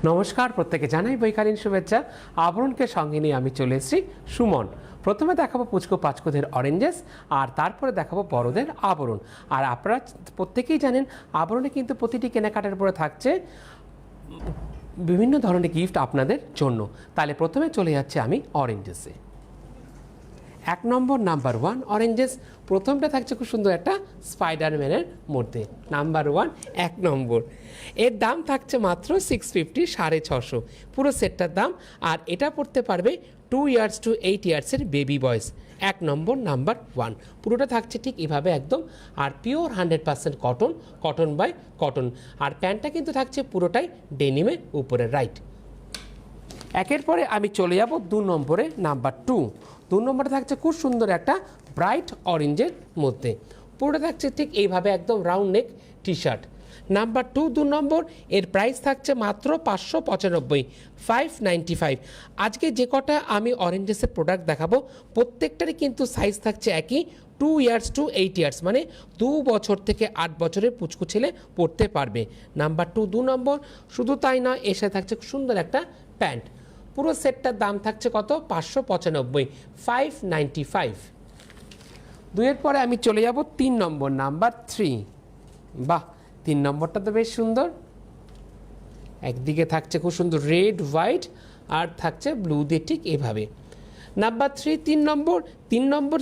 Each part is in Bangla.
নমস্কার, প্রত্যেকে জানাই বৈকালীন শুভেচ্ছা। আবরণকে সঙ্গে নিয়ে আমি চলে এসেছি সুমন। প্রথমে দেখাবো পুচকো পাচকোদের অরেঞ্জেস, আর তারপরে দেখাবো বড়দের আবরণ। আর আপনারা প্রত্যেকেই জানেন আবরণে কিন্তু প্রতিটি কেনাকাটার উপরে থাকছে বিভিন্ন ধরনের গিফট আপনাদের জন্য। তাহলে প্রথমে চলে যাচ্ছে আমি অরেঞ্জেসে। 1 নম্বর নাম্বার 1 অরেঞ্জেস। প্রথমটা থাকছে খুব সুন্দর একটা স্পাইডারম্যানের মধ্যে। নাম্বার 1 1 নম্বর, এর দাম থাকছে মাত্র 650, 650 পুরো সেটটার দাম। আর এটা পড়তে পারবে 2 ইয়ার্স টু 8 ইয়ার্সের বেবি বয়স। 1 নম্বর নাম্বার 1 পুরোটা থাকছে ঠিক এভাবে একদম। আর pure 100% cotton, cotton by cotton. আর প্যান্টটা কিন্তু থাকছে পুরোটাই ডেনিমের উপরে, রাইট। একের পরে আমি চলে যাব 2 নম্বরে, নাম্বার 2 নম্বরে থাকছে খুব সুন্দর একটা ব্রাইট অরেঞ্জের মধ্যে। পুরোটা থাকছে ঠিক এইভাবে একদম round neck T shirt. Number 2 নম্বর, এর প্রাইস থাকছে মাত্র 595, 595। আজকে যে কটা আমি অরেঞ্জেসের প্রোডাক্ট দেখাবো প্রত্যেকটারই কিন্তু সাইজ থাকছে একই, 2 ইয়ার্স টু 8 ইয়ার্স, মানে 2 বছর থেকে 8 বছরের পুচকু ছেলে পড়তে পারবে। নাম্বার 2 নম্বর, শুধু তাই নয়, এসে থাকছে সুন্দর একটা প্যান্ট। পুরো সেটটার দাম থাকছে কত? 595, 595। 2 পরে আমি চলে যাব 3 নম্বর, নাম্বার 3। বাহ, 3 নম্বরটা তো বেশ সুন্দর। একদিকে থাকছে খুব সুন্দর রেড হোয়াইট, আর থাকছে ব্লু দিয়ে ঠিক এভাবে। নাম্বার 3 3 নম্বর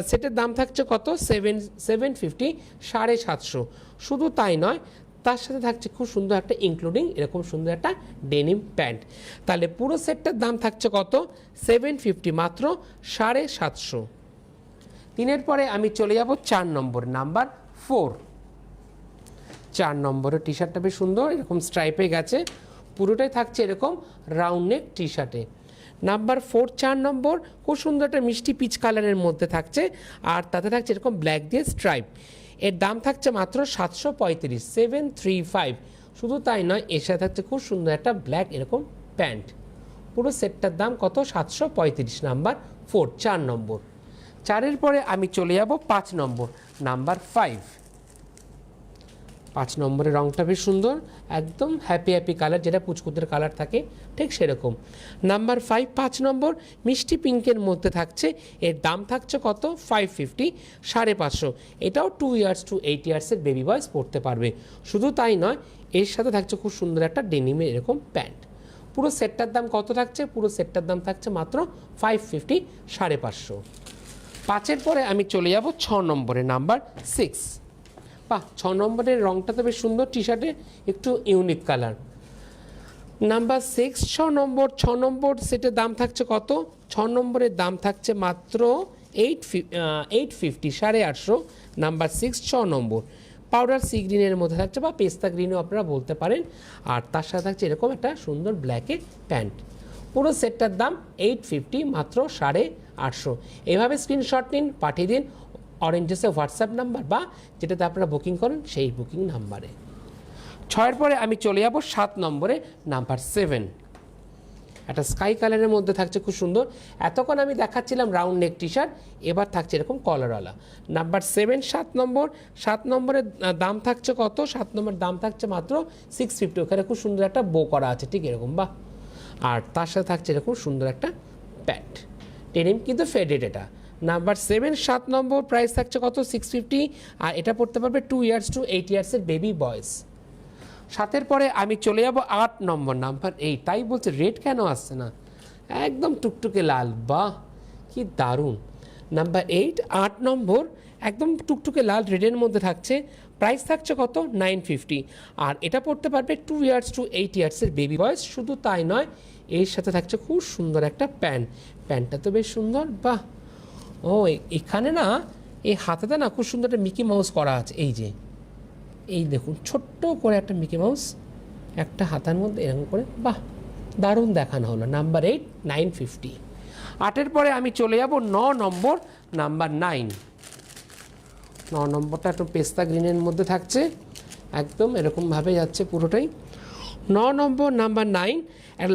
সেটের দাম থাকছে কত? 750, 750। শুধু তাই নয়, তার সাথে থাকছে খুব সুন্দর একটা ইনক্লুডিং এরকম সুন্দর একটা ডেনিম প্যান্ট। তাহলে পুরো সেটটার দাম থাকছে কত? 750, মাত্র 750। 3 পরে আমি চলে যাব 4 নম্বর, নাম্বার 4। 4 নম্বরের টি শার্টটা বেশ সুন্দর, এরকম স্ট্রাইপে গেছে, পুরোটাই থাকছে এরকম রাউন্ড নেক টি শার্টে। নাম্বার 4 নম্বর, খুব সুন্দর একটা মিষ্টি পিচ কালারের মধ্যে থাকছে, আর তাতে থাকছে এরকম ব্ল্যাক দিয়ে স্ট্রাইপ। এর দাম থাকছে মাত্র 735, 735। শুধু তাই নয়, এর সাথে থাকছে খুব সুন্দর একটা ব্ল্যাক এরকম প্যান্ট। পুরো সেটটার দাম কত? 735। নাম্বার 4 নম্বর। 4 পরে আমি চলে যাব 5 নম্বর, নাম্বার 5। 5 নম্বরের রঙটা বেশ সুন্দর, একদম হ্যাপি কালার, যেটা পুচকুদের কালার থাকে ঠিক সেরকম। নাম্বার 5 নম্বর, মিষ্টি পিঙ্কের মধ্যে থাকছে। এর দাম থাকছে কত? 550, 550। এটাও 2 ইয়ার্স টু 8 ইয়ার্সের বেবি বয়স পড়তে পারবে। শুধু তাই নয়, এর সাথে থাকছে খুব সুন্দর একটা ডেনিমের এরকম প্যান্ট। পুরো সেটটার দাম কত থাকছে? পুরো সেটটার দাম থাকছে মাত্র 550, 550। 5 পরে আমি চলে যাব 6 নম্বরে, নাম্বার 6। 6 নম্বরের রঙটা তো বেশ সুন্দর, টি শার্টে একটু ইউনিক কালার। নাম্বার 6 6 নম্বর সেটের দাম থাকছে কত? 6 নম্বরের দাম থাকছে মাত্র 850, 850। নাম্বার 6 নম্বর, পাউডার সি গ্রিনের মধ্যে থাকছে, বা পেস্তা গ্রিনও আপনারা বলতে পারেন। আর তার সাথে থাকছে এরকম একটা সুন্দর ব্ল্যাকের প্যান্ট। পুরো সেটটার দাম 850, মাত্র 850। এভাবে স্ক্রিনশট নিন, পাঠিয়ে দিন অরেঞ্জেসের হোয়াটসঅ্যাপ নাম্বার, বা যেটাতে আপনারা বুকিং করেন সেই বুকিং নাম্বারে। 6 পরে আমি চলে যাব 7 নম্বরে, নাম্বার 7। একটা স্কাই কালারের মধ্যে থাকছে খুব সুন্দর। এতক্ষণ আমি দেখাচ্ছিলাম রাউন্ড নেক টি শার্ট, এবার থাকছে এরকম কলারওয়ালা। নাম্বার 7, 7 নম্বর। 7 নম্বরের দাম থাকছে কত? 7 নম্বরের দাম থাকছে মাত্র 650। ওখানে খুব সুন্দর একটা বো করা আছে ঠিক এরকম, বাহ। আর তার সাথে থাকছে এরকম সুন্দর একটা প্যান্ট, ডেনিম কিন্তু ফেডেড এটা। নাম্বার 7, 7 নম্বর, প্রাইস থাকছে কত? 650। আর এটা পড়তে পারবে 2 ইয়ার্স টু 8 ইয়ার্সের বেবি বয়স। 7 পরে আমি চলে যাব 8 নম্বর, নাম্বার 8। তাই বলছে রেড কেন আসছে না, একদম টুকটুকে লাল, বাহ কি দারুণ। নাম্বার 8 নম্বর, একদম টুকটুকে লাল রেডের মধ্যে থাকছে। প্রাইস থাকছে কত? 950। আর এটা পড়তে পারবে 2 ইয়ার্স টু 8 ইয়ার্সের বেবি বয়স। শুধু তাই নয়, এর সাথে থাকছে খুব সুন্দর একটা প্যান্ট। প্যান্টটা তো বেশ সুন্দর, বাহ। ও, এখানে না এই হাতেতে না খুব সুন্দর একটা মিকি মাউস করা আছে, এই যে এই দেখুন ছোট্ট করে একটা মিকি মাউস একটা হাতার মধ্যে এরকম করে, বাহ দারুণ দেখানো হলো। নাম্বার 8, 950। 8 পরে আমি চলে যাব 9 নম্বর, নাম্বার 9। 9 নম্বরটা একটু পেস্তা গ্রিনের মধ্যে থাকছে, একদম এরকমভাবে যাচ্ছে পুরোটাই। 9 নম্বর, নাম্বার 9,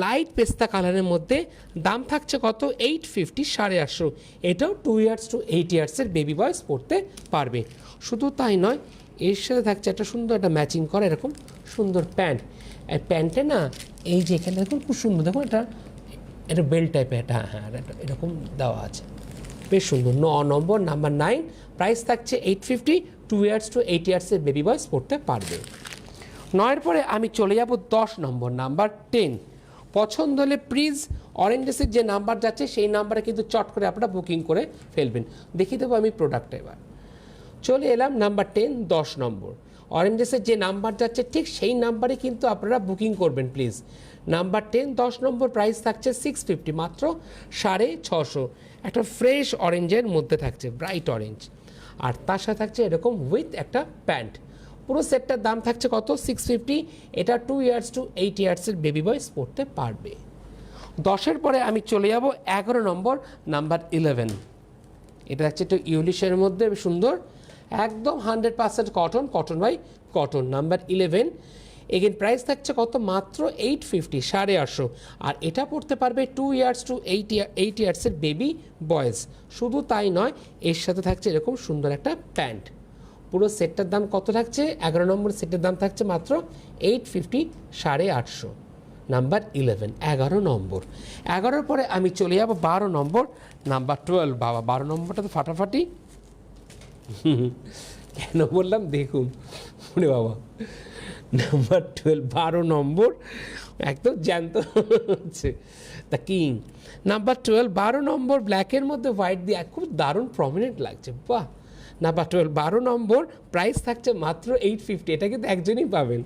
লাইট পেস্তা কালারের মধ্যে। দাম থাকছে কত? 850, 850। এটাও 2 ইয়ার্স টু 8 ইয়ার্সের বেবি বয়স পড়তে পারবে। শুধু তাই নয়, এর সাথে থাকছে একটা সুন্দর একটা ম্যাচিং করা এরকম সুন্দর প্যান্ট। আর প্যান্টে না এই যে এখানে দেখুন খুব সুন্দর, দেখুন এটা বেল্ট টাইপের, এটা হ্যাঁ এরকম দেওয়া আছে, বেশ সুন্দর। 9 নম্বর নাম্বার 9, প্রাইস থাকছে 850, 2 ইয়ার্স টু 8 ইয়ার্সের বেবি বয়স পড়তে পারবে। 9-এর পরে আমি চলে যাব 10 নম্বর নাম্বার 10। পছন্দ হলে প্লিজ অরেঞ্জেসের যে নাম্বার যাচ্ছে সেই নাম্বারে কিন্তু চট করে আপনারা বুকিং করে ফেলবেন। দেখিয়ে দেবো আমি প্রোডাক্টটা। এবার চলে এলাম নাম্বার 10, 10 নম্বর। অরেঞ্জেসের যে নাম্বার যাচ্ছে ঠিক সেই নাম্বারে কিন্তু আপনারা বুকিং করবেন প্লিজ। নাম্বার 10, 10 নম্বর, প্রাইস থাকছে 650, মাত্র 650। একটা ফ্রেশ অরেঞ্জের মধ্যে থাকছে, ব্রাইট অরেঞ্জ, আর তার সাথে থাকছে এরকম উইথ একটা প্যান্ট। পুরো সেটটার দাম থাকছে কত? 650। এটা 2 ইয়ার্স টু 8 ইয়ার্সের বেবি বয়স পড়তে পারবে। 10-এর পরে আমি চলে যাব 11 নম্বর নাম্বার 11। এটা থাকছে একটু ইউলিশের মধ্যে সুন্দর, একদম 100% cotton, cotton by cotton. Number 11, again price থাকছে কত? মাত্র 850, 850। আর এটা পড়তে পারবে 2 ইয়ার্স টু 8 ইয়ার্সের বেবি বয়েজ। শুধু তাই নয়, এর সাথে থাকছে এরকম সুন্দর একটা প্যান্ট। পুরো সেটটার দাম কত থাকছে? 11 নম্বর সেটের দাম থাকছে মাত্র 850, 850। নাম্বার 11, 11 নম্বর। 11-এর পরে আমি চলে যাব 12 নম্বর নাম্বার 12। বাবা 12 নম্বরটা তো ফাটাফাটি। কেন বললাম দেখুন, ওরে বাবা, নাম্বার 12, 12 নম্বর, একদম জ্যান্ত হচ্ছে দ্য কিং। নাম্বার 12, 12 নম্বর, ব্ল্যাকের মধ্যে হোয়াইট দিয়ে খুব দারুণ প্রমিনেন্ট লাগছে, বাহ। নাম্বার 12, 12 নম্বর, প্রাইস থাকছে মাত্র 850। এটা কিন্তু একজনই পাবেন।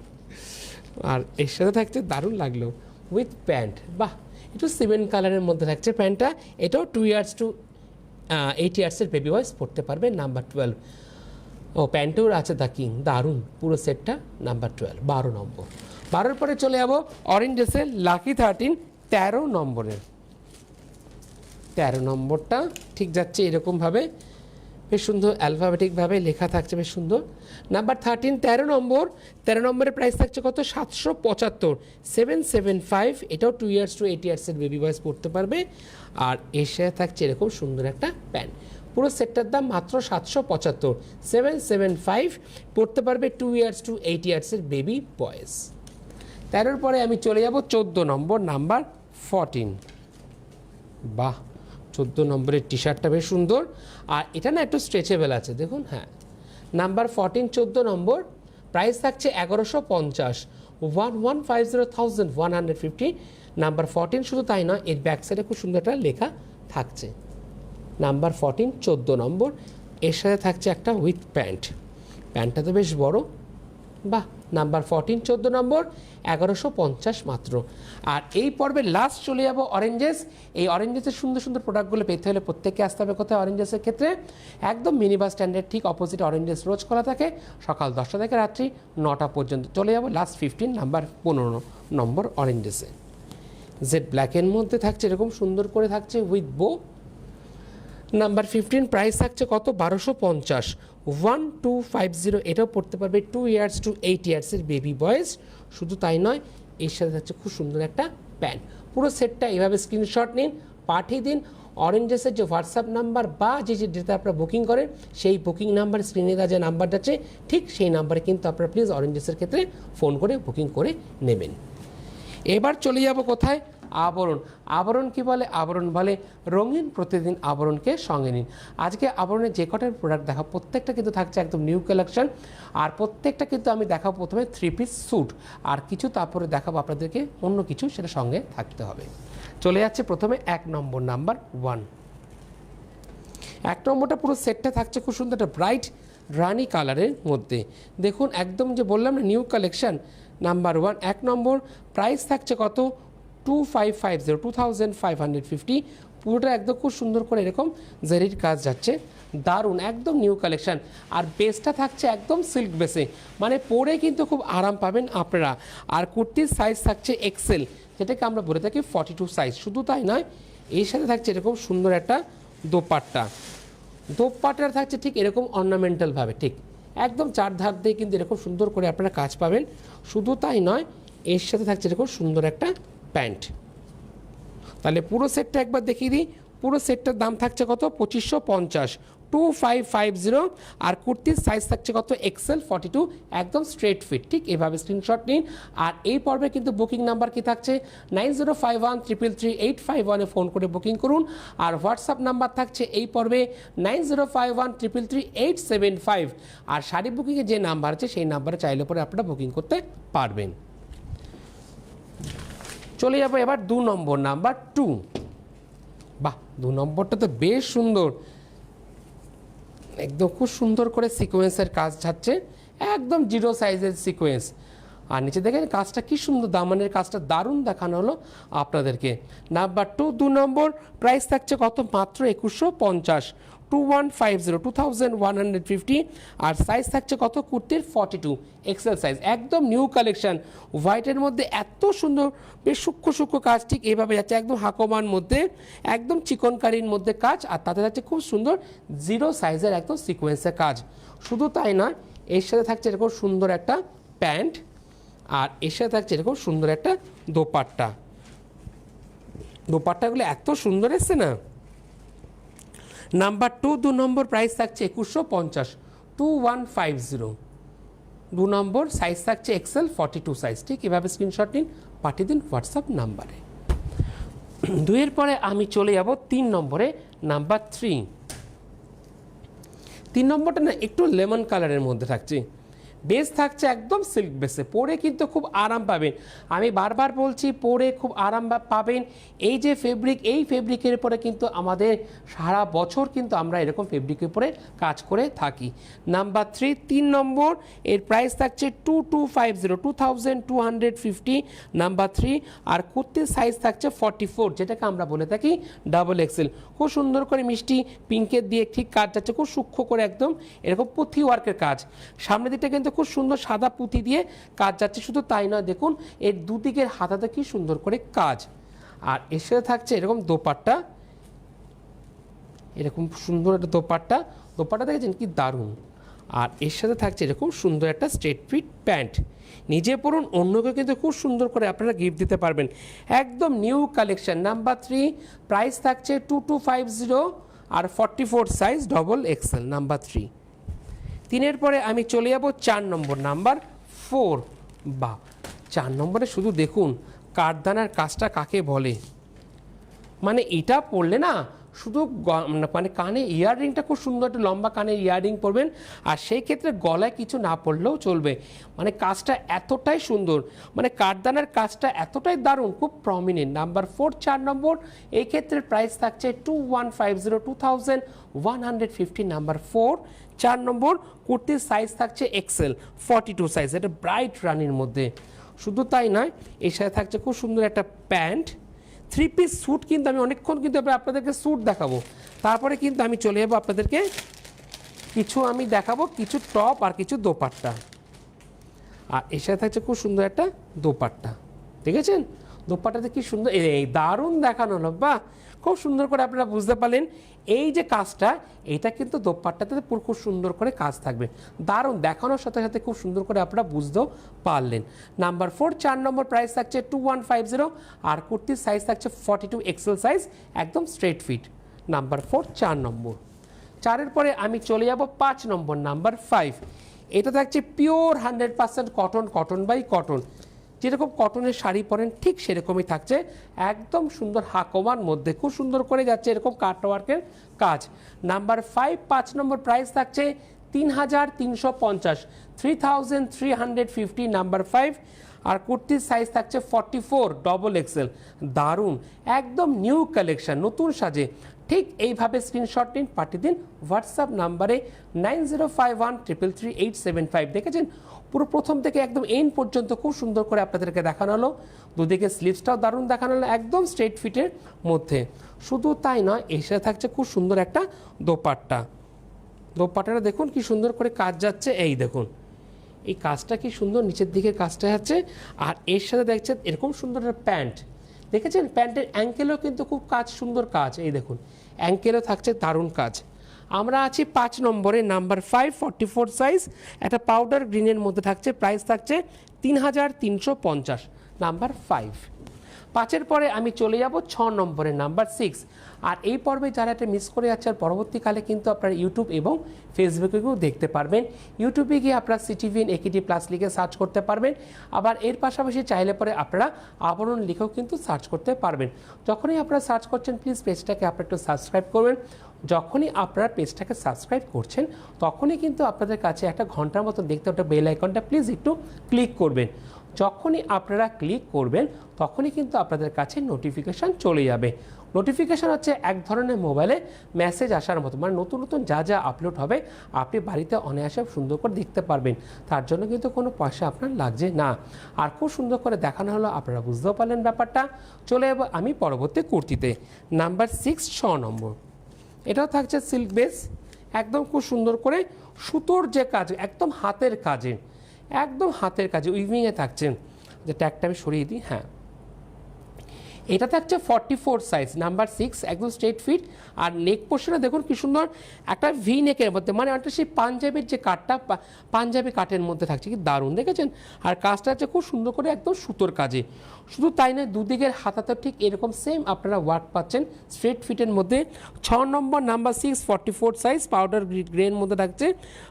আর এর সাথে থাকছে, দারুণ লাগলো, উইথ প্যান্ট, বাহ। একটু সিমেন্ট কালারের মধ্যে থাকছে প্যান্টটা। এটাও 2 ইয়ার্স টু 8 ইয়ার্সের বেবি বয়স পড়তে পারবে। নাম্বার 12, ও প্যান্টেও আছে দ্য কিং, দারুণ পুরো সেটটা। নাম্বার 12, 12 নম্বর। 12-এর পরে চলে যাবো অরেঞ্জেসের লাকি 13, 13 নম্বরের। 13 নম্বরটা ঠিক যাচ্ছে এরকমভাবে, বেশ সুন্দর অ্যালফাবেটিকভাবে লেখা থাকছে, বেশ সুন্দর। নাম্বার 13, 13 নম্বর। 13 নম্বরের প্রাইস থাকছে কত? 775, 775। এটাও 2 ইয়ার্স টু 8 ইয়ার্সের বেবি বয়স পড়তে পারবে। আর এর সাথে থাকছে এরকম সুন্দর একটা প্যান্ট। পুরো সেটটার দাম মাত্র 775, 775 পড়তে পারবে 2 ইয়ার্স টু 8 ইয়ার্সের বেবি বয়স। 13-এর পরে আমি চলে যাব 14 নম্বর নাম্বার 14। বাহ, 14 নম্বরের টি শার্টটা বেশ সুন্দর, আর এটা না একটু স্ট্রেচেবল আছে, দেখুন। হ্যাঁ, নাম্বার 14, 14 নম্বর, প্রাইস থাকছে 1150, 1150, নাম্বার 14। শুধু তাই নয়, এর ব্যাক সাইডে খুব সুন্দর একটা লেখা থাকছে। নাম্বার 14, 14 নম্বর, এর সাথে থাকছে একটা উইথ প্যান্ট। প্যান্টটা তো বেশ বড়, বাহ। নাম্বার 14, 14 নম্বর, 1150 মাত্র। আর এই পর্বের লাস্ট চলে যাব অরেঞ্জেস। এই অরেঞ্জেসের সুন্দর সুন্দর প্রোডাক্টগুলো পেতে হলে প্রত্যেককে আসতে হবে কোথায়? অরেঞ্জেসের ক্ষেত্রে একদম মিনি বাস স্ট্যান্ডের ঠিক অপোজিট অরেঞ্জেস রোজ খোলা থাকে, সকাল 10টা থেকে রাত্রি 9টা পর্যন্ত। চলে যাব লাস্ট 15 নাম্বার 15 নম্বর অরেঞ্জেসে। জেড ব্ল্যাকের মধ্যে থাকছে এরকম সুন্দর করে থাকছে উইথ বো। নাম্বার 15, প্রাইস থাকছে কত? 1250, 1250। এটাও পড়তে পারবে 2 ইয়ার্স টু 8 ইয়ার্সের বেবি বয়েস। শুধু তাই নয়, এর সাথে থাকছে খুব সুন্দর একটা প্যান্ট। পুরো সেটটা এইভাবে স্ক্রিনশট নিন, পাঠিয়ে দিন। অরেঞ্জেসের যে হোয়াটসঅ্যাপ নাম্বার বা যেটা আপনারা বুকিং করেন, সেই বুকিং নাম্বার, স্ক্রিনে দেওয়া যে নাম্বার যাচ্ছে ঠিক সেই নাম্বারে কিন্তু আপনারা প্লিজ অরেঞ্জেসের ক্ষেত্রে ফোন করে বুকিং করে নেবেন। এবার চলে যাব কোথায়? আবরণ। আবরণ কি বলে? আবরণ বলে রঙিন প্রতিদিন আবরণকে সঙ্গে নিন। আজকে আবরণের যে কটার প্রোডাক্ট দেখাবো প্রত্যেকটা কিন্তু থাকছে একদম নিউ কালেকশন, আর প্রত্যেকটা কিন্তু আমি দেখাবো প্রথমে 3 পিস স্যুট, আর কিছু তারপরে দেখাবো আপনাদেরকে অন্য কিছু, সেটা সঙ্গে থাকতে হবে। চলে যাচ্ছে প্রথমে 1 নম্বর নাম্বার 1। 1 নম্বরটা পুরো সেটটা থাকছে খুব সুন্দর একটা ব্রাইট রানি কালারের মধ্যে। দেখুন একদম যে বললাম না নিউ কালেকশন। নাম্বার 1, 1 নম্বর, প্রাইস থাকছে কত? 2550, 2550। পুরোটা একদম খুব সুন্দর করে এরকম জারির কাজ যাচ্ছে, দারুণ একদম নিউ কালেকশন। আর বেসটা থাকছে একদম সিল্ক বেসে, মানে পরে কিন্তু খুব আরাম পাবেন আপনারা। আর কুর্তির সাইজ থাকছে এক্সেল, যেটাকে আমরা বলে থাকি 42 সাইজ। শুধু তাই নয়, এর সাথে থাকছে এরকম সুন্দর একটা দোপাট্টা। দোপাট্টাটা থাকছে ঠিক এরকম অর্নামেন্টালভাবে, ঠিক একদম 4 ধার দিয়ে কিন্তু এরকম সুন্দর করে আপনারা কাজ পাবেন। শুধু তাই নয়, এর সাথে থাকছে এরকম সুন্দর একটা প্যান্ট। তাহলে পুরো সেটটা একবার দেখিয়ে দিই। পুরো সেটটার দাম থাকছে কত? 2550, 2550 আর কুর্তির সাইজ থাকছে কত এক্সেল 42 একদম স্ট্রেট ফিট ঠিক এভাবে স্ক্রিনশট নিন। আর এই পর্বে কিন্তু বুকিং নাম্বার কি থাকছে 9051333851 এ ফোন করে বুকিং করুন। আর হোয়াটসঅ্যাপ নাম্বার থাকছে এই পর্বে 9051333875 আর শাড়ি বুকিংয়ে যে নাম্বার আছে সেই নাম্বারে চাইলে পরে আপনারা বুকিং করতে পারবেন। চলে যাবো এবার 2 নম্বর নাম্বার 2। বাহ 2 নম্বরটা তো বেশ সুন্দর, একদম খুব সুন্দর করে সিকোয়েন্সের কাজ যাচ্ছে, একদম জিরো সাইজের সিকোয়েন্স। আর নিচে দেখেন কাজটা কি সুন্দর, দামানের কাজটা দারুণ দেখানো হলো আপনাদেরকে। নাম্বার 2 নম্বর প্রাইস থাকছে কত মাত্র 2150 2150 আর সাইজ থাকছে কত কুর্তির 42 এক্সেল সাইজ একদম নিউ কালেকশন। হোয়াইটের মধ্যে এত সুন্দর বেশ সূক্ষ্ম সূক্ষ্ম কাজ ঠিক এইভাবে যাচ্ছে, একদম হাকোমান মধ্যে একদম চিকনকারির মধ্যে কাজ। আর তাতে যাচ্ছে খুব সুন্দর জিরো সাইজের একদম সিকোয়েন্সের কাজ। শুধু তাই নয়, এর সাথে থাকছে এরকম সুন্দর একটা প্যান্ট আর এর সাথে থাকছে এরকম সুন্দর একটা দোপাট্টা। দোপাট্টাগুলো এত সুন্দর এসছে না। নাম্বার 2 নম্বর প্রাইস থাকছে 2150 2150 2 নম্বর সাইজ থাকছে এক্সেল 42 সাইজ ঠিক এভাবে স্ক্রিনশট নিন, পাঠিয়ে দিন হোয়াটসঅ্যাপ নাম্বারে। 2 পরে আমি চলে যাব 3 নম্বরে নাম্বার 3 নম্বরটা না একটু লেমন কালারের মধ্যে থাকছে, বেস থাকছে একদম সিল্ক বেসে, পরে কিন্তু খুব আরাম পাবেন। আমি বারবার বলছি পরে খুব আরাম পাবেন। এই যে ফেব্রিক, এই ফেব্রিকের উপরে কিন্তু আমাদের সারা বছর কিন্তু আমরা এরকম ফেব্রিকের উপরে কাজ করে থাকি। নাম্বার 3 নম্বর এর প্রাইস থাকছে 2250 2250 নাম্বার 3 আর কুর্তির সাইজ থাকছে 44 যেটাকে আমরা বলে থাকি ডাবল এক্সেল। খুব সুন্দর করে মিষ্টি পিঙ্কের দিয়ে ঠিক কাজ যাচ্ছে, খুব সূক্ষ্ম করে একদম এরকম পুঁথি ওয়ার্কের কাজ। সামনের দিকটা কিন্তু খুব সুন্দর সাদা পুঁথি দিয়ে কাজ যাচ্ছে। শুধু তাই নয়, দেখুন এর দুদিকের হাতাতে কি সুন্দর করে কাজ। আর এর সাথে থাকছে এরকম দোপাট্টা, এরকম সুন্দর একটা দোপাট্টা দেখেছেন কি দারুণ। আর এর সাথে থাকছে এরকম সুন্দর একটা স্ট্রেট ফিট প্যান্ট। নিজে পরুন, অন্যকে কিন্তু খুব সুন্দর করে আপনারা গিফট দিতে পারবেন। একদম নিউ কালেকশন। নাম্বার 3 প্রাইস থাকছে 2250 আর 44 সাইজ ডবল এক্সেল নাম্বার 3। 3 পরে আমি চলে যাব 4 নম্বর নাম্বার 4। বা 4 নম্বরে শুধু দেখুন কাঠদানার কাজটা কাকে বলে, মানে এটা পরলে না শুধু মানে কানে ইয়াররিংটা খুব সুন্দর একটা লম্বা কানের ইয়াররিং পরবেন, আর সেই ক্ষেত্রে গলায় কিছু না পরলেও চলবে। মানে কাজটা এতটাই সুন্দর, মানে কাঠদানার কাজটা এতটাই দারুণ, খুব প্রমিনেন্ট। নাম্বার 4 4 নম্বর এই ক্ষেত্রে প্রাইস থাকছে 2150 2150 নাম্বার 4 4 নম্বর কুর্তির সাইজ থাকছে এক্সেল 42 সাইজ, এটা ব্রাইট রানির মধ্যে। শুধু তাই নয়, এর সাথে থাকছে খুব সুন্দর একটা প্যান্ট। 3 পিস স্যুট কিন্তু আমি অনেকক্ষণ কিন্তু আপনাদেরকে স্যুট দেখাবো, তারপরে কিন্তু আমি চলে যাবো আপনাদেরকে কিছু আমি দেখাবো কিছু টপ আর কিছু দোপাট্টা। আর এর সাথে থাকছে খুব সুন্দর একটা দোপাট্টা, দেখেছেন দোপাট্টাতে কি সুন্দর, এই দারুণ দেখানো হলো। বাহ, খুব সুন্দর করে আপনারা বুঝতে পারলেন এই যে কাজটা, এটা কিন্তু দোপাট্টাতে পুরো খুব সুন্দর করে কাজ থাকবে, দারুণ দেখানোর সাথে সাথে খুব সুন্দর করে আপনারা বুঝতেও পারলেন। নাম্বার 4 4 নম্বর প্রাইস থাকছে 2150 আর কুর্তির সাইজ থাকছে 42 এক্সেল সাইজ একদম স্ট্রেট ফিট। নাম্বার 4 4 নম্বর। 4 পরে আমি চলে যাব 5 নম্বর নাম্বার 5। এটা থাকছে পিওর 100% কটন বাই কটন, যেরকম কটনের শাড়ি পরেন ঠিক সেরকমই থাকছে, একদম সুন্দর হাকোমান মধ্যে খুব সুন্দর করে যাচ্ছে এরকম কাটওয়ার্কের কাজ। নাম্বার 5 5 নম্বর প্রাইস থাকছে 3350 3350 নাম্বার 5 আর কুর্তির সাইজ থাকছে 44 ডবল এক্সেল। দারুণ একদম নিউ কালেকশন, নতুন সাজে। ঠিক এইভাবে স্ক্রিনশট নিন, পাঠিয়ে দিন হোয়াটসঅ্যাপ নাম্বারে 9051333875। দেখেছেন পুরো প্রথম থেকে একদম এন্ড পর্যন্ত খুব সুন্দর করে আপনাদেরকে দেখানো হলো। দুদিকে স্লিভসটাও দারুণ দেখানো হলো একদম স্ট্রেট ফিটের মধ্যে। শুধু তাই নয়, এর সাথে থাকছে খুব সুন্দর একটা দোপাট্টা। দোপাট্টাটা দেখুন কি সুন্দর করে কাজ যাচ্ছে, এই দেখুন এই কাজটা কি সুন্দর, নিচের দিকে কাজটা যাচ্ছে। আর এর সাথে দেখছেন এরকম সুন্দর একটা প্যান্ট, দেখেছেন প্যান্টের অ্যাঙ্কেলও কিন্তু খুব কাজ, সুন্দর কাজ, এই দেখুন অ্যাঙ্কেলও থাকছে দারুণ কাজ। আমরা আছি 5 নম্বরে নাম্বার 5 44 সাইজ, একটা পাউডার গ্রিনের মধ্যে থাকছে, প্রাইস থাকছে 3350 নাম্বার 5। 5-এর পরে আমি চলে যাব 6 নম্বরের নাম্বার 6। আর এই পর্বে যারা এটা মিস করে যাচ্ছে, আর পরবর্তীকালে কিন্তু আপনারা ইউটিউব এবং ফেসবুকেও দেখতে পারবেন। ইউটিউবে গিয়ে আপনারা সিটিভিএন একেডি প্লাস লিখে সার্চ করতে পারবেন। আবার এর পাশাপাশি চাইলে পরে আপনারা আবরণ লিখেও কিন্তু সার্চ করতে পারবেন। যখনই আপনারা সার্চ করছেন প্লিজ পেজটাকে আপনারা একটু সাবস্ক্রাইব করবেন। যখনই আপনারা পেজটাকে সাবস্ক্রাইব করছেন তখনই কিন্তু আপনাদের কাছে একটা ঘন্টার মতো দেখতে ওটা বেল আইকনটা প্লিজ একটু ক্লিক করবেন। যখনই আপনারা ক্লিক করবেন তখনই কিন্তু আপনাদের কাছে নোটিফিকেশান চলে যাবে। নোটিফিকেশান হচ্ছে এক ধরনের মোবাইলে মেসেজ আসার মতো, মানে নতুন নতুন যা যা আপলোড হবে আপনি বাড়িতে অনায়াসে সুন্দর করে দেখতে পারবেন। তার জন্য কিন্তু কোনো পয়সা আপনার লাগছে না। আর খুব সুন্দর করে দেখানো হলো, আপনারা বুঝতেও পারলেন ব্যাপারটা। চলে যাবো আমি পরবর্তী কুর্তিতে, নাম্বার 6 6 নম্বর। এটাও থাকছে সিল্ক বেস, একদম খুব সুন্দর করে সুতোর যে কাজ, একদম হাতের কাজে, একদম হাতের কাজে উইভিংয়ে থাকছে। যে ট্যাগটা আমি সরিয়ে দিই, হ্যাঁ এটা থাকছে 44 সাইজ, নাম্বার 6, একদম স্ট্রেট ফিট। আর নেক পোর্শনে দেখুন কি সুন্দর একটা ভি নেকের মধ্যে, মানে একটা সেই পাঞ্জাবির যে কাটটা, পাঞ্জাবি কাটের মধ্যে থাকছে, কি দারুণ দেখেছেন। আর কাজটা হচ্ছে খুব সুন্দর করে একদম সুতোর কাজে। শুধু তাই নয়, দুদিকের হাতাতে ঠিক এরকম সেম আপনারা ওয়ার্ক পাচ্ছেন স্ট্রেট ফিটের মধ্যে। 6 নম্বর, নাম্বার 6, 44 সাইজ, পাউডার গ্রের মধ্যে থাকছে।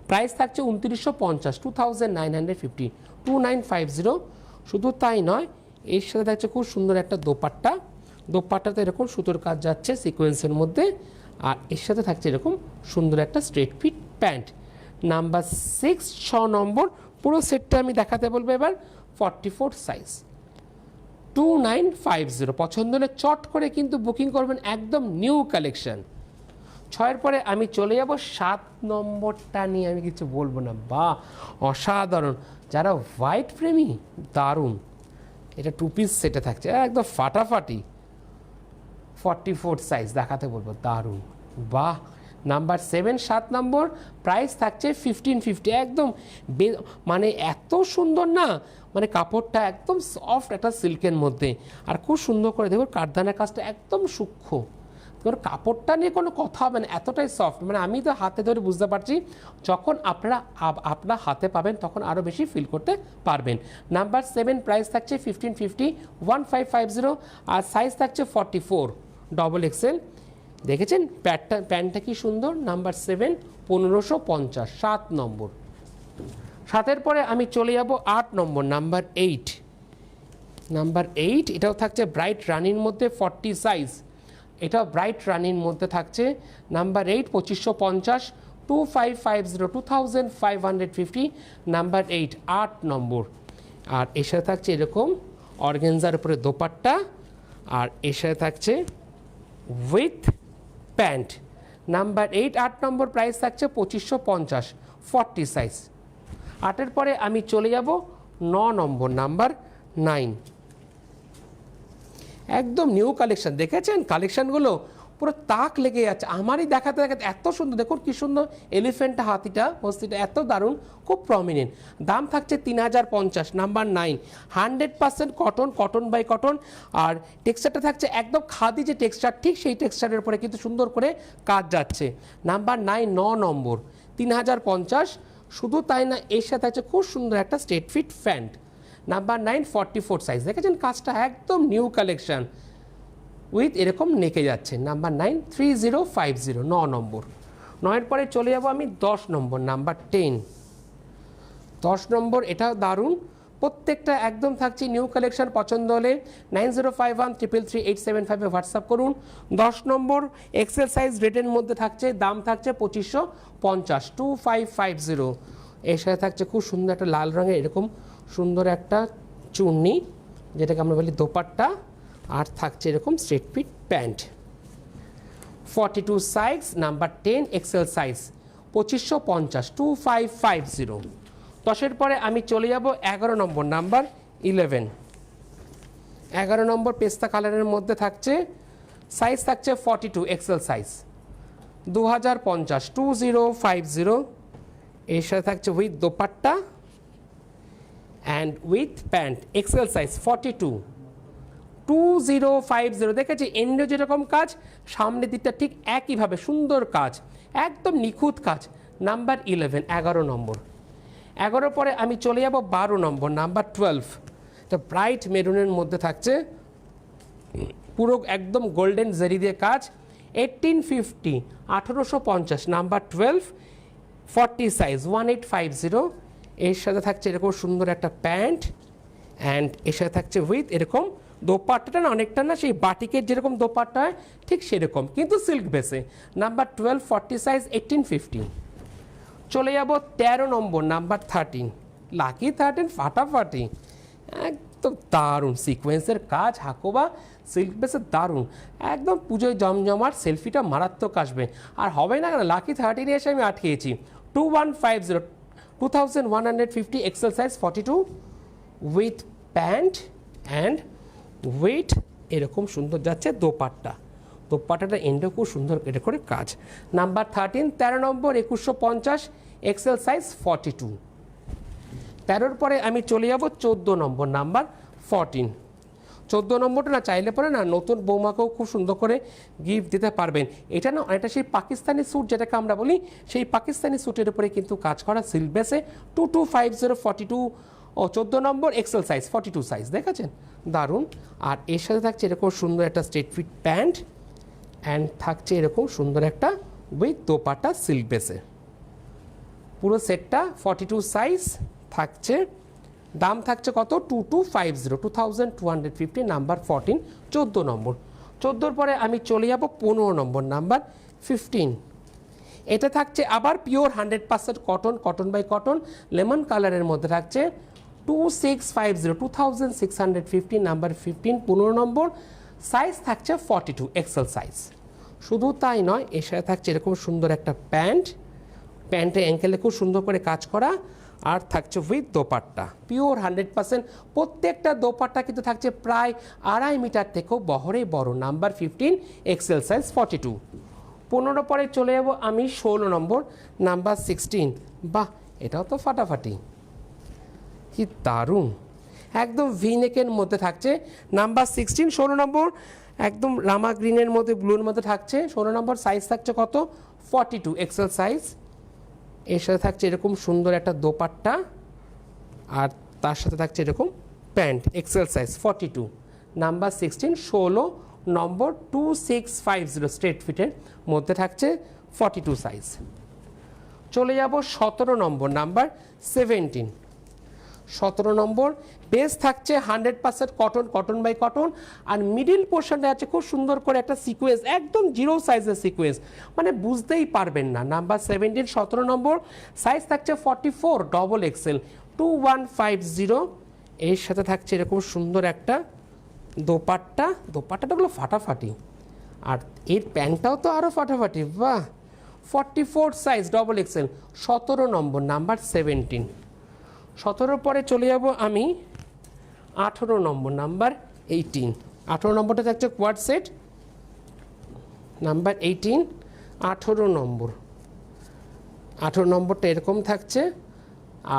প্রাইস থাকছে 2950, 2950, 2950। শুধু তাই নয়, এর সাথে থাকছে খুব সুন্দর একটা দোপাট্টা, দোপাট্টাতে এরকম সুতোর কাজ যাচ্ছে সিকোয়েন্সের মধ্যে। আর এর সাথে থাকছে এরকম সুন্দর একটা স্ট্রেট ফিট প্যান্ট। নাম্বার 6 6 নম্বর, পুরো সেটটা আমি দেখাতে বলবো এবার। 44 সাইজ, 2950। পছন্দ হলে চট করে কিন্তু বুকিং করবেন, একদম নিউ কালেকশন। 6-এর পরে আমি চলে যাব 7 নম্বরটা নিয়ে, আমি কিছু বলবো না, বা অসাধারণ। যারা হোয়াইট প্রেমী, দারুণ। এটা 2 পিস সেটে থাকছে, একদম ফাটাফাটি। 44 সাইজ দেখাতে বলবো, দারুণ, বাহ। নাম্বার 7 7 নম্বর, প্রাইস থাকছে 1550। একদম মানে এত সুন্দর না, মানে কাপড়টা একদম সফট একটা সিল্কের মধ্যে। আর খুব সুন্দর করে দেখুন কাঠদানার কাজটা একদম সূক্ষ্ম। তোর কাপড়টা নিয়ে কোনো কথা হবে না, এতটাই সফট। মানে আমি তো হাতে ধরে বুঝতে পারছি, যখন আপনারা আপনার হাতে পাবেন তখন আরও বেশি ফিল করতে পারবেন। নাম্বার 7, প্রাইস থাকছে 1550, 1550। আর সাইজ থাকছে 44 ডবল এক্সেল। দেখেছেন প্যান্টটা কি সুন্দর। নাম্বার 7, 1550, 7 নম্বর। 7-এর পরে আমি চলে যাব 8 নম্বর, নাম্বার 8। নাম্বার 8, এটাও থাকছে ব্রাইট রানির মধ্যে, 40 সাইজ। এটা ব্রাইট রানির মধ্যে থাকছে। নাম্বার 8, 2550, 2550, 2550। নাম্বার 8, 8 নম্বর। আর এর সাথে থাকছে এরকম অর্গানজার উপরে দোপাট্টা, আর এর সাথে থাকছে with pant. Number 8 8 number, price থাকছে 2550, 40 সাইজ। 8-এর পরে আমি চলে যাব 9 নম্বর, নাম্বার 9। একদম নিউ কালেকশন, দেখেছেন কালেকশনগুলো পুরো তাক লেগে যাচ্ছে আমারই দেখাতে দেখাতে। এত সুন্দর, দেখুন কি সুন্দর এলিফেন্ট হাতিটা, হস্তিটা এত দারুণ, খুব প্রমিনেন্ট। দাম থাকছে 3050, number 9। 100% cotton, cotton by cotton. আর টেক্সচারটা থাকছে একদম খাদি যে টেক্সচার, ঠিক সেই টেক্সচারের উপরে কিন্তু সুন্দর করে কাজ যাচ্ছে। নাম্বার 9 9 নম্বর, 3050। শুধু তাই না, এর সাথে আছে খুব সুন্দর একটা straight fit pant. Number 9, 44 size. দেখেছেন কাজটা একদম নিউ কালেকশন, উইথ এরকম নেকে যাচ্ছে। নাম্বার 9, 3050, 9 নম্বর। 9-এর পরে চলে যাব আমি 10 নম্বর, নাম্বার 10। 10 নম্বর, এটাও দারুণ, প্রত্যেকটা একদম থাকছে নিউ কালেকশন। পছন্দ হলে 9051333875 হোয়াটসঅ্যাপ করুন। 10 নম্বর, এক্সেল সাইজ, রেটের মধ্যে থাকছে। দাম থাকছে 2550, 2550। এর সাথে থাকছে খুব সুন্দর একটা লাল রঙের এরকম সুন্দর একটা চুন্নি, যেটাকে আমরা বলি দোপাট্টা। আর থাকছে এরকম straight fit pant. 42 size, number 10, XL size, 2550, 2550। 10-এর পরে আমি চলে যাব 11 নম্বর, নাম্বার 11। 11 নম্বর পেস্তা কালারের মধ্যে থাকছে। সাইজ থাকছে 42, এক্সেল সাইজ, 2050, 2050। এর সাথে থাকছে with dupatta and with pant, XL size, 42, 2050। দেখেছি এন্ডো যেরকম কাজ, সামনের দিকটা ঠিক একইভাবে সুন্দর কাজ, একদম নিখুঁত কাজ। নাম্বার 11, 11 নম্বর। 11 পরে আমি চলে যাব 12 নম্বর, নাম্বার 12। এটা ব্রাইট মেরুনের মধ্যে থাকছে, পুরো একদম গোল্ডেন জেরি দিয়ে কাজ, 1850, 1850, নাম্বার 12, 40 সাইজ, 1850। এর সাথে থাকছে এরকম সুন্দর একটা প্যান্ট, অ্যান্ড এর সাথে থাকছে উইথ এরকম দোপাট্টাটা না অনেকটা না সেই বাটিকের যেরকম দোপাট্টা হয় ঠিক সেরকম, কিন্তু সিল্ক বেসে। Number 12, 40 size, 1850। চলে যাব 13 নম্বর, নাম্বার 13, লাকি 13, ফাটাফাটি, একদম দারুণ সিকোয়েন্সের কাজ, হাকোবা সিল্ক বেসের দারুণ, একদম পুজোয় জমজমার, সেলফিটা মারাত্মক আসবে। আর হবে না কেন, লাকি 13 এসে আমি আটকেছি। 2150, 2150 XL size, 42, with pant and with এরকম সুন্দর যাচ্ছে দোপাট্টা, দোপাট্টাটা এন্ডে খুব সুন্দর এটা করে কাজ। নাম্বার 13, 13 নম্বর, 2150 এক্সেল সাইজ, 42। 13-র পরে আমি চলে যাব 14 নম্বর, নাম্বার 14। 14 নম্বরটা না চাইলে পরে না নতুন বৌমাকেও খুব সুন্দর করে গিফট দিতে পারবেন। এটা না এটা সেই পাকিস্তানি স্যুট যেটাকে আমরা বলি, সেই পাকিস্তানি স্যুটের উপরে কিন্তু কাজ করা সিল্ক বেসে, 2250, 42 ও 14 নম্বর এক্সেল সাইজ, 42 সাইজ, দেখেছেন দারুণ। আর এর সাথে থাকছে এরকম সুন্দর একটা স্ট্রেট ফিট প্যান্ট, অ্যান্ড থাকছে এরকম সুন্দর একটা উইথ দোপাট্টা সিল্ক বেসে, পুরো সেটটা 42 সাইজ থাকছে। দাম থাকছে কত, 2250, 2250, নাম্বার 14, 14 নম্বর। 14-র পরে আমি চলে যাব 15 নম্বর, নাম্বার 15। এটা থাকছে আবার pure 100% cotton, cotton by cotton, lemon কালারের মধ্যে থাকছে 2650, 2650, নাম্বার 15, 15 নম্বর। সাইজ থাকছে 42 এক্সেল সাইজ। শুধু তাই নয়, এর সাথে থাকছে এরকম সুন্দর একটা প্যান্ট, প্যান্টে অ্যাঙ্কেলে খুব সুন্দর করে কাজ করা, আর থাকছে উইথ দোপাট্টা, পিওর 100%। প্রত্যেকটা দোপাট্টা কিন্তু থাকছে প্রায় 2.5 মিটার থেকেও বহরে বড়, নাম্বার 15 এক্সেল সাইজ, 42। 15 পরে চলে যাব আমি 16 নম্বর, নাম্বার 16। বাহ, এটাও তো ফাটাফাটি, কি দারুণ, একদম ভি নেকের মধ্যে থাকছে, নাম্বার 16, 16 নম্বর, একদম রামা গ্রিনের মধ্যে ব্লুর মধ্যে থাকছে। 16 নম্বর, সাইজ থাকছে কত, 42 এক্সেল সাইজ। এর সাথে থাকছে এরকম সুন্দর একটা দোপাট্টা, আর তার সাথে থাকছে এরকম প্যান্ট, এক্সেল সাইজ, 42, নাম্বার 16, 16 নম্বর, 2650 স্ট্রেট ফিটের মধ্যে থাকছে, 42 সাইজ। চলে যাব 17 নম্বর, নাম্বার 17। 17 নম্বর, বেস থাকছে 100% কটন, কটন বাই কটন, আর মিডিল পোর্শনটা আছে খুব সুন্দর করে একটা সিকোয়েন্স, একদম 0 সাইজের সিকোয়েন্স, মানে বুঝতেই পারবেন না। নাম্বার 17, 17 নম্বর, সাইজ থাকছে 44 ডবল এক্সেল, 2150। এর সাথে থাকছে এরকম সুন্দর একটা দোপাট্টা, দোপাট্টাটাগুলো ফাটাফাটি, আর এর প্যান্টটাও তো আরও ফাটাফাটি, বাহ, 44 সাইজ ডবল এক্সেল, 17 নম্বর, নাম্বার 17। 17-র পরে চলে যাব আমি 18 নম্বর, নাম্বার 18। 18 নম্বরটা থাকছে কোয়াড সেট, নাম্বার 18। 18 নম্বর, 18 নম্বরটা এরকম থাকছে,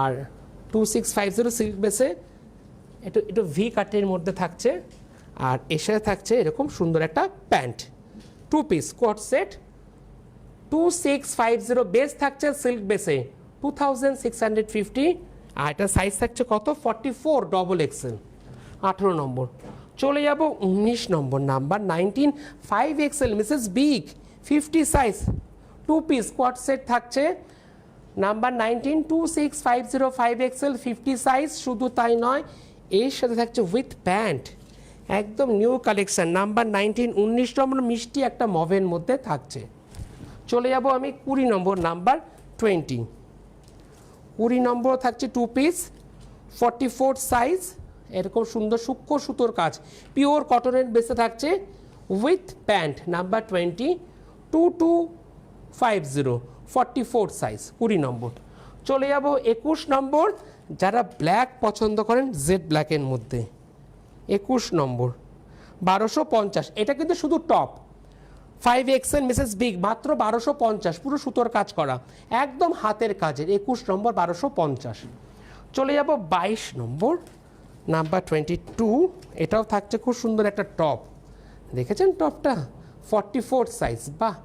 আর 2650 সিল্ক বেসে, একটু ভি কাটের মধ্যে থাকছে, আর এর সাথে থাকছে এরকম সুন্দর একটা pant, 2 piece co-ord set, 2650 base থাকছে সিল্ক বেসে, 2650, আর এটা সাইজ থাকছে কত, 44 ডবল এক্সেল, 18 নম্বর। চলে যাব 19 number, number 19, 5 XL misses big, 50 size, 2 piece co-ord set থাকছে, নাম্বার 19, 2650, 5 এক্সেল, 50 সাইজ। শুধু তাই নয়, এর সাথে থাকছে উইথ প্যান্ট, একদম নিউ কালেকশন, নাম্বার 19, 19 নম্বর, মিষ্টি একটা মভের মধ্যে থাকছে। চলে যাব আমি 20 নম্বর, নাম্বার 20। 20 নম্বর থাকছে 2 পিস, 44 সাইজ, এরকম সুন্দর সূক্ষ্ম সুতোর কাজ, পিওর কটনের বেসে থাকছে উইথ প্যান্ট, নাম্বার 20, 2250, 44 সাইজ, 20 নম্বর। চলে যাব 21 নম্বর, যারা ব্ল্যাক পছন্দ করেন, জেড ব্ল্যাকের মধ্যে, 21 নম্বর, 1250। এটা কিন্তু শুধু টপ, 5 এক্সেল মিসেস বিগ, মাত্র 1250, পুরো সুতোর কাজ করা, একদম হাতের কাজের, 21 নম্বর, 1250। চলে যাব 22 নম্বর, নাম্বার 22। এটাও থাকছে খুব সুন্দর একটা টপ, দেখেছেন টপটা, 44 সাইজ, বাহ,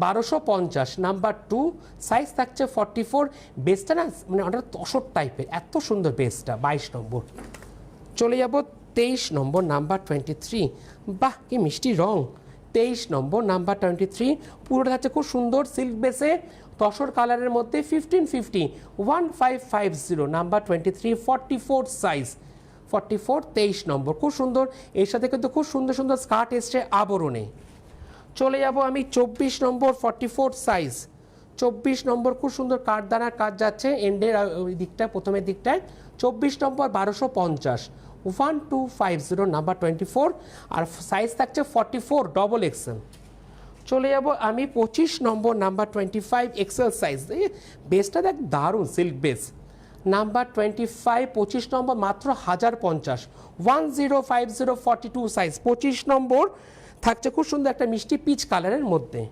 1250, নাম্বার 2, সাইজ থাকছে 44, বেসটা না মানে অনেক তসর টাইপের, এত সুন্দর বেসটা, 22 নম্বর। চলে যাব 23 নম্বর নাম্বার 23, বাহ কি মিষ্টি রং। 23 নম্বর নাম্বার 23, পুরোটা থাকছে খুব সুন্দর সিল্ক বেসে তসর কালারের মধ্যে 1550 1550 নাম্বার 23 44 সাইজ 44 23 নম্বর, খুব সুন্দর। এর সাথে কিন্তু খুব সুন্দর সুন্দর স্কার্ট এসছে আবরণে। চলে যাব আমি 24 নম্বর 44 সাইজ, 24 নম্বর খুব সুন্দর কাঠদানার কাজ যাচ্ছে এন্ডের ওই দিকটা প্রথমের দিকটায়। 24 নম্বর 1250 1250 নাম্বার 24, আর সাইজ থাকছে 44 ডবল এক্সেল। চলে যাব আমি 25 নম্বর নাম্বার 25 এক্সেল সাইজ, বেসটা দেখ দারুণ সিল্ক বেস। নাম্বার 25 25 নম্বর মাত্র 1050 1050 42 সাইজ। 25 নম্বর থাকছে খুব সুন্দর একটা মিষ্টি পিচ কালারের মধ্যে।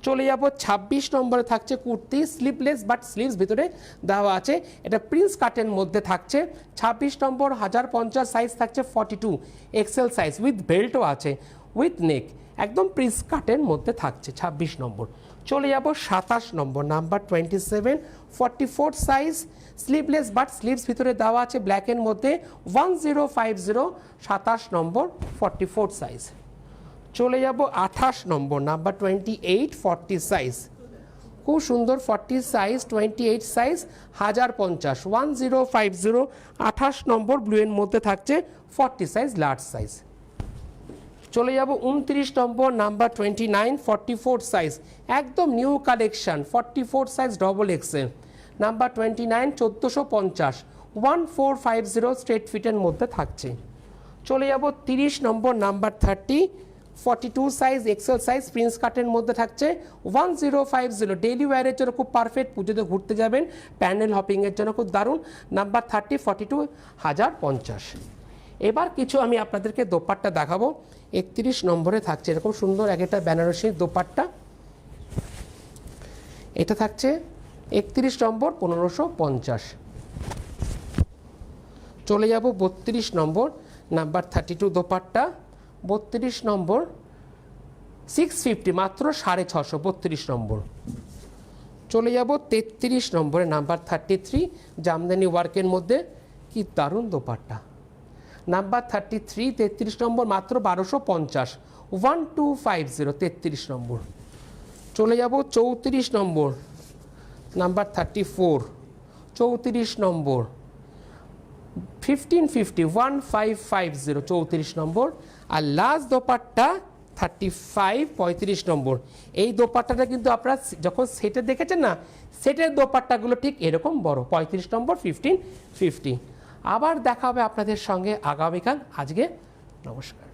চলে যাব 26 নম্বরে থাকছে কুর্তি স্লিভলেস বাট স্লিভস ভিতরে দেওয়া আছে, এটা প্রিন্স কাটের মধ্যে থাকছে। 26 নম্বর 1050 সাইজ থাকছে 42 এক্সেল সাইজ, উইথ বেল্টও আছে উইথ নেক, একদম প্রিন্স কাটের মধ্যে থাকছে 26 নম্বর। চলে যাব 27 number number 27 44 size sleeveless but sleeves ভিতরে দেওয়া আছে ব্ল্যাকের মধ্যে 1050 27 নম্বর 44 সাইজ। চলে যাব 28 নম্বর নাম্বার 28 40 সাইজ, খুব সুন্দর 40 সাইজ 28 সাইজ 1050 1050 28 নম্বর ব্লুয়ের মধ্যে থাকছে 40 সাইজ লার্জ সাইজ। চলে যাব 29 নম্বর নাম্বার 29 44 সাইজ, একদম new collection 44 size double XL number 29 1450 1450 straight ফিটের মধ্যে থাকছে। চলে যাব 30 number number 30 42 size XL size prince কাটের মধ্যে থাকছে 1050 ডেইলি ওয়্যারের জন্য খুব পারফেক্ট, পুজোতে ঘুরতে যাবেন প্যান্ডেল হপিংয়ের জন্য খুব দারুণ। নাম্বার 30 42 1050। এবার কিছু আমি আপনাদেরকে দোপাট্টা দেখাবো। 31 নম্বরে থাকছে এরকম সুন্দর একটা বেনারসির দোপাট্টা, এটা থাকছে 31 নম্বর 1550। চলে যাব 32 নম্বর নাম্বার 32 দোপাট্টা 32 নম্বর 650 মাত্র 650 32 নম্বর। চলে যাব 33 নম্বরে নাম্বার 33 জামদানি ওয়ার্কের মধ্যে, কি দারুণ দোপাট্টা নাম্বার 33 33 নম্বর মাত্র 1250 1250 33 নম্বর। চলে যাব 34 নম্বর নাম্বার 34 34 নম্বর 1550 1550 34 নম্বর। আর লাস্ট দোপাট্টা 35 35 নম্বর। এই দোপাট্টাটা কিন্তু আপনারা যখন সেটে দেখেছেন না, সেটের দোপাট্টাগুলো ঠিক এরকম বড় 35 নম্বর 1550। আবার দেখা হবে আপনাদের সঙ্গে আগামীকাল। আজকে নমস্কার।